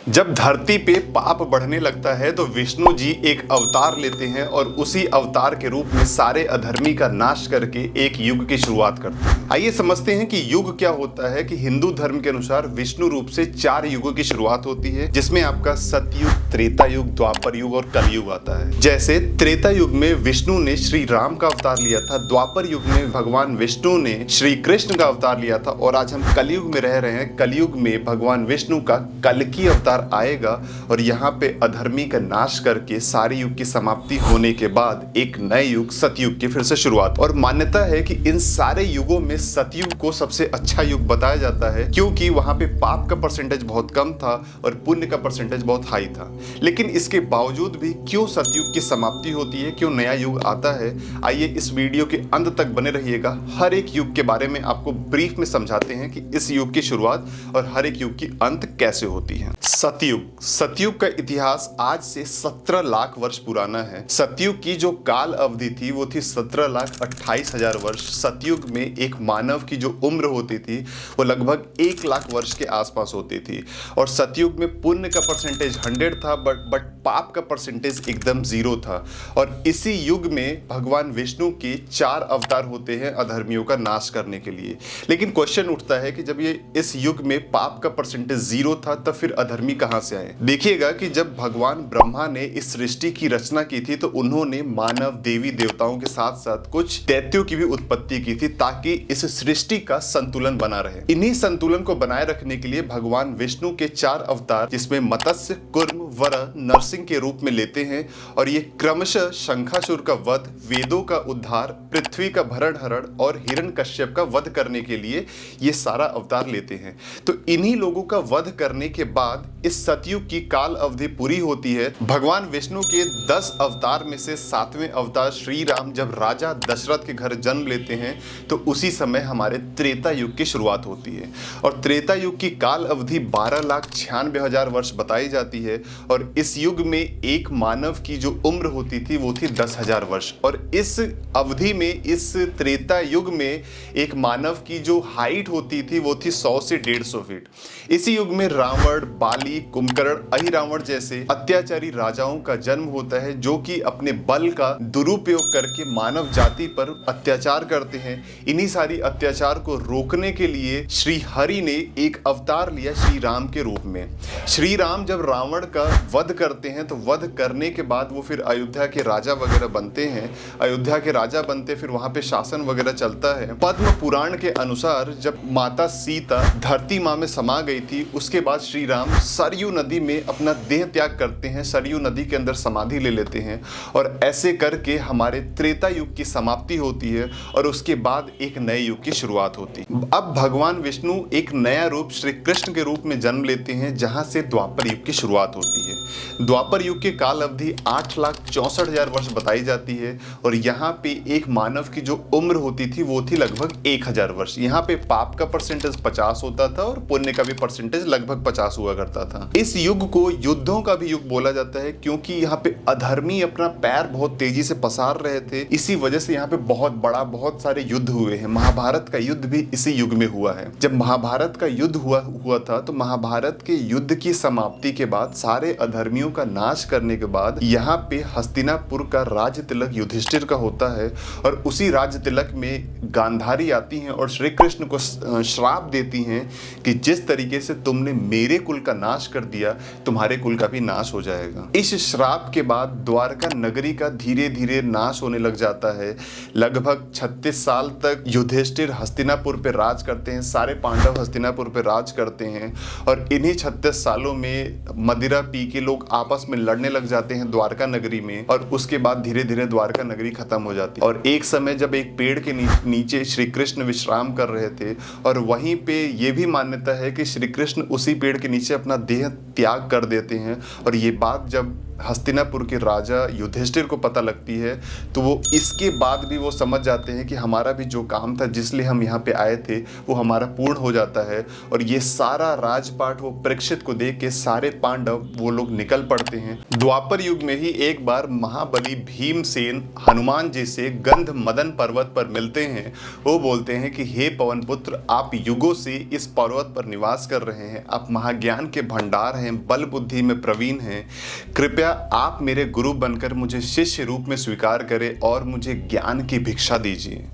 जब धरती पे पाप बढ़ने लगता है तो विष्णु जी एक अवतार लेते हैं और उसी अवतार के रूप में सारे अधर्मी का नाश करके एक युग की शुरुआत करते हैं। आइए समझते हैं कि युग क्या होता है। कि हिंदू धर्म के अनुसार विष्णु रूप से 4 युगों की शुरुआत होती है, जिसमें आपका सतयुग, त्रेता युग, द्वापर युग और कलयुग आता है। जैसे त्रेता युग में विष्णु ने श्री राम का अवतार लिया था, द्वापर युग में भगवान विष्णु ने श्री कृष्ण का अवतार लिया था और आज हम कलयुग में रह रहे हैं। कलयुग में भगवान विष्णु का कल्कि अवतार आएगा और यहाँ पे अधर्मी का नाश करके सारे युग की समाप्ति होने के बाद एक नए युग सतयुग की फिर से शुरुआत। और मान्यता है कि इन सारे युगों में सतयुग को सबसे अच्छा युग बताया जाता है, क्योंकि वहां पे पाप का परसेंटेज बहुत कम था और पुण्य का परसेंटेज बहुत हाई था। लेकिन इसके बावजूद भी क्यों सतयुग की समाप्ति होती है, क्यों नया युग आता है, आइए इस वीडियो के अंत तक बने रहिएगा। हर एक युग के बारे में आपको ब्रीफ में समझाते हैं कि इस युग की शुरुआत और हर एक युग की अंत कैसे होती है। सतयुग। सतयुग का इतिहास आज से 17 लाख वर्ष पुराना है। सतयुग की जो काल अवधि थी वो थी 17,28,000 वर्ष। सतयुग में एक मानव की जो उम्र होती थी वो लगभग 1 लाख वर्ष के आसपास होती थी। और सतयुग में पुण्य का परसेंटेज 100 था, बट पाप का परसेंटेज एकदम 0 था। और इसी युग में भगवान विष्णु के 4 अवतार होते हैं अधर्मियों का नाश करने के लिए। लेकिन क्वेश्चन उठता है कि जब ये इस युग में पाप का परसेंटेज 0 था तब फिर अधर्मी कहां से आए। देखिएगा कि जब भगवान ब्रह्मा ने इस सृष्टि की रचना की थी तो उन्होंने मानव, देवी देवताओं के साथ साथ कुछ दैत्यों की भी उत्पत्ति की थी ताकि इस सृष्टि का संतुलन बना रहे। इन्हीं संतुलन को बनाए रखने के लिए भगवान विष्णु के 4 अवतार, जिसमें मत्स्य, कूर्म, वराह, नरसिंह के रूप में लेते हैं और ये क्रमशः शंखासुर का वध, वेदों का उद्धार, पृथ्वी का भरण हरण और हिरण्यकश्यप का वध करने के लिए ये सारा अवतार लेते हैं। तो इन्हीं लोगों का वध करने के बाद इस सतयुग की काल अवधि पूरी होती है। भगवान विष्णु के 10 अवतार में से 7वें अवतार श्री राम जब राजा दशरथ के घर जन्म लेते हैं तो उसी समय हमारे त्रेता युग की शुरुआत होती है। और त्रेता युग की काल अवधि 12,96,000 वर्ष बताई जाती है। और इस युग में एक मानव की जो उम्र होती थी वो थी 10,000 वर्ष। और इस अवधि में, इस त्रेता युग में एक मानव की जो हाइट होती थी वो थी 100 से 150 फीट। इसी युग में रावण, बाली, कुंभकर्ण, अहिरावण जैसे अत्याचारी राजाओं का जन्म होता है, जो कि अपने बल का दुरुपयोग करके मानव जाति पर अत्याचार करते हैं। इन्हीं सारी अत्याचार को रोकने के लिए श्री हरि ने एक अवतार लिया श्री राम के रूप में। श्री राम जब रावण का वध करते हैं तो वध करने के बाद वो फिर अयोध्या के राजा वगैरह बनते हैं। अयोध्या के राजा बनते फिर वहां पे शासन वगैरह चलता है। पद्म पुराण के अनुसार जब माता सीता धरती माँ में समा गई थी उसके बाद श्री राम सरयू नदी में अपना देह त्याग करते हैं, सरयू नदी के अंदर समाधि ले लेते हैं। और ऐसे करके हमारे त्रेता युग की समाप्ति होती है और उसके बाद एक नए युग की शुरुआत होती है। अब भगवान विष्णु एक नया रूप श्री कृष्ण के रूप में जन्म लेते हैं, जहां से द्वापर युग की शुरुआत होती है। द्वापर युग की काल अवधि 8,64,000 वर्ष बताई जाती है। और यहाँ पे एक मानव की जो उम्र होती थी वो थी लगभग 1,000 वर्ष। यहाँ पे पाप का परसेंटेज 50 होता था और पुण्य का भी परसेंटेज लगभग 50 हुआ करता था। इस युग को युद्धों का भी युग बोला जाता है, क्योंकि यहाँ पे अधर्मी अपना पैर बहुत तेजी से पसार रहे थे। इसी वजह से यहाँ पे बहुत सारे युद्ध हुए हैं। महाभारत का युद्ध भी इसी युग में हुआ है। जब महाभारत का युद्ध हुआ था तो महाभारत के युद्ध की समाप्ति के बाद, सारे अधर्मियों का नाश करने के बाद, यहाँ पे हस्तिनापुर का राज तिलक युधिष्ठिर का होता है। और उसी राज तिलक में गांधारी आती हैं और श्री कृष्ण को श्राप देती हैं कि जिस तरीके से तुमने मेरे कुल का नाश कर दिया, तुम्हारे कुल का भी नाश हो जाएगा। इस श्राप के बाद द्वारका नगरी का धीरे धीरे नाश होने लग जाता है। लगभग 36 साल तक युधिष्ठिर हस्तिनापुर पे राज करते हैं, सारे पांडव हस्तिनापुर पे राज करते हैं। और इन्हीं 36 सालों में मदिरा पी के लोग आपस में लड़ने लग जाते हैं द्वारका नगरी में। और उसके बाद धीरे धीरे द्वारका नगरी खत्म हो जाती है। और एक समय जब एक पेड़ के नीचे श्री कृष्ण विश्राम कर रहे थे और वहीं पे ये भी मान्यता है कि श्री कृष्ण उसी पेड़ के नीचे अपना देह त्याग कर देते हैं। और ये बात जब हस्तिनापुर के राजा युधिष्ठिर को पता लगती है तो वो इसके बाद भी वो समझ जाते हैं कि हमारा भी जो काम था जिसलिए हम यहाँ पे आए थे वो हमारा पूर्ण हो जाता है। और ये सारा राजपाट वो परीक्षित को देख के सारे पांडव वो लोग निकल पड़ते हैं। द्वापर युग में ही एक बार महाबली भीमसेन हनुमान जी से गंध मदन पर्वत पर मिलते हैं। वो बोलते हैं कि हे पवन पुत्र, आप युगों से इस पर्वत पर निवास कर रहे हैं, आप महाज्ञान के भंडार हैं, बल बुद्धि में प्रवीण हैं, कृपया आप मेरे गुरु बनकर मुझे शिष्य रूप में स्वीकार करें और मुझे ज्ञान की भिक्षा दीजिए।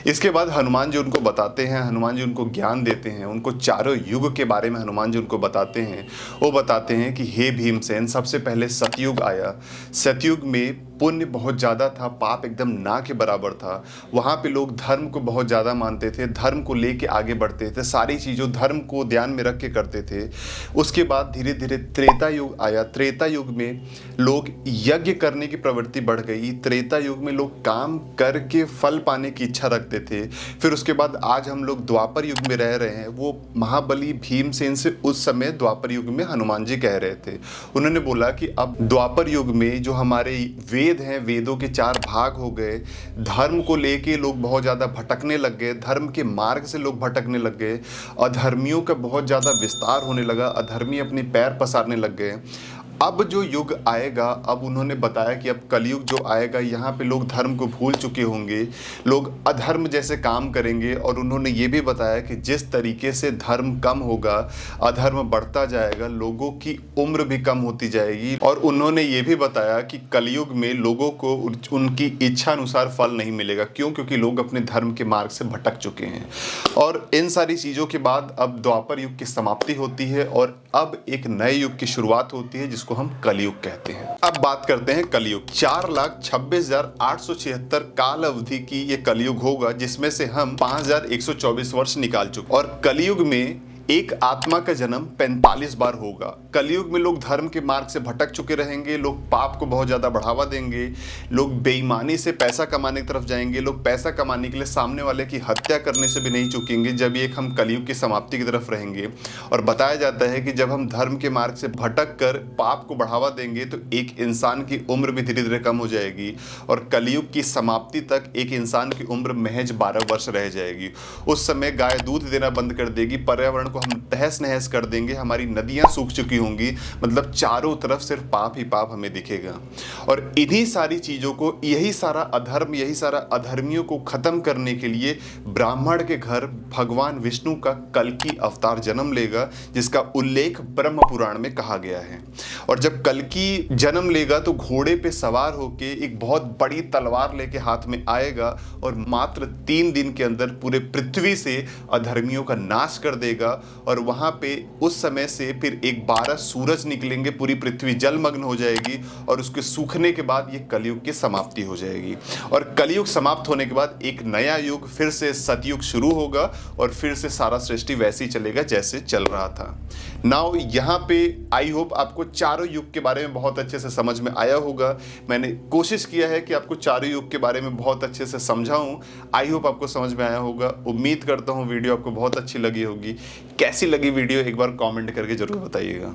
इसके बाद हनुमान जी उनको बताते हैं, हनुमान जी उनको ज्ञान देते हैं, उनको चारों युग के बारे में हनुमान जी उनको बताते हैं। वो बताते हैं कि हे भीमसेन, सबसे पहले सतयुग आया। सतयुग में पुण्य बहुत ज़्यादा था, पाप एकदम ना के बराबर था। वहाँ पे लोग धर्म को बहुत ज़्यादा मानते थे, धर्म को लेके आगे बढ़ते थे, सारी चीज़ों धर्म को ध्यान में रख के करते थे। उसके बाद धीरे धीरे त्रेता युग आया। त्रेता युग में लोग यज्ञ करने की प्रवृत्ति बढ़ गई। त्रेता युग में लोग काम करके फल पाने की इच्छा रखते थे। फिर उसके बाद आज हम लोग द्वापर युग में रह रहे हैं। वो महाबली भीमसेन से उस समय द्वापर युग में हनुमान जी कह रहे थे। उन्होंने बोला कि अब द्वापर युग में जो हमारे वेद हैं, वेदों के 4 भाग हो गए। धर्म को लेके लोग बहुत ज़्यादा भटकने लग गए, धर्म के मार्ग से लोग भटकने लग गए, अधर्मियों का बहुत ज़्यादा विस्तार होने लगा, अधर्मी अपने पैर पसारने लग गए। अब जो युग आएगा, अब उन्होंने बताया कि अब कलयुग जो आएगा, यहाँ पे लोग धर्म को भूल चुके होंगे, लोग अधर्म जैसे काम करेंगे। और उन्होंने ये भी बताया कि जिस तरीके से धर्म कम होगा, अधर्म बढ़ता जाएगा, लोगों की उम्र भी कम होती जाएगी। और उन्होंने ये भी बताया कि कलयुग में लोगों को उनकी इच्छा अनुसार फल नहीं मिलेगा। क्यों? क्योंकि लोग अपने धर्म के मार्ग से भटक चुके हैं। और इन सारी चीज़ों के बाद अब द्वापर युग की समाप्ति होती है और अब एक नए युग की शुरुआत होती है जिसको हम कलयुग कहते हैं। अब बात करते हैं कलयुग। 4,26,876 काल अवधि की ये कलयुग होगा, जिसमें से हम 5,124 वर्ष निकाल चुके। और कलयुग में एक आत्मा का जन्म 45 बार होगा। कलयुग में लोग धर्म के मार्ग से भटक चुके रहेंगे, लोग पाप को बहुत ज़्यादा बढ़ावा देंगे, लोग बेईमानी से पैसा कमाने की तरफ जाएंगे, लोग पैसा कमाने के लिए सामने वाले की हत्या करने से भी नहीं चूकेंगे। जब एक हम कलयुग की समाप्ति की तरफ रहेंगे। और बताया जाता है कि जब हम धर्म के मार्ग से भटक कर पाप को बढ़ावा देंगे तो एक इंसान की उम्र भी धीरे धीरे कम हो जाएगी और कलयुग की समाप्ति तक एक इंसान की उम्र महज 12 वर्ष रह जाएगी। उस समय गाय दूध देना बंद कर देगी, पर्यावरण हम तहस नहस कर देंगे, हमारी नदियां सूख चुकी होंगी, मतलब चारों तरफ सिर्फ पाप ही पाप हमें दिखेगा। और इन्हीं सारी चीजों को, यही सारा अधर्म, यही सारा अधर्मियों को खत्म करने के लिए ब्राह्मण के घर भगवान विष्णु का कल्कि अवतार जन्म लेगा, जिसका उल्लेख ब्रह्म पुराण में कहा गया है। और जब कल्कि जन्म लेगा तो घोड़े पे सवार होके एक बहुत बड़ी तलवार लेके हाथ में आएगा और मात्र 3 दिन के अंदर पूरे पृथ्वी से अधर्मियों का नाश कर देगा। और वहां पे उस समय से फिर एक 12 सूरज निकलेंगे, पूरी पृथ्वी जलमग्न हो जाएगी और उसके सूखने के बाद ये कलयुग की समाप्ति हो जाएगी। और कलयुग समाप्त होने के बाद एक नया युग, फिर से सतयुग शुरू होगा और फिर से सारा सृष्टि वैसे ही चलेगा जैसे चल रहा था। नाउ यहाँ पे आई होप आपको चारों युग के बारे में बहुत अच्छे से समझ में आया होगा। मैंने कोशिश किया है कि आपको चारों युग के बारे में बहुत अच्छे से समझाऊं। आई होप आपको समझ में आया होगा। उम्मीद करता हूँ वीडियो आपको बहुत अच्छी लगी होगी। कैसी लगी वीडियो एक बार कमेंट करके जरूर बताइएगा।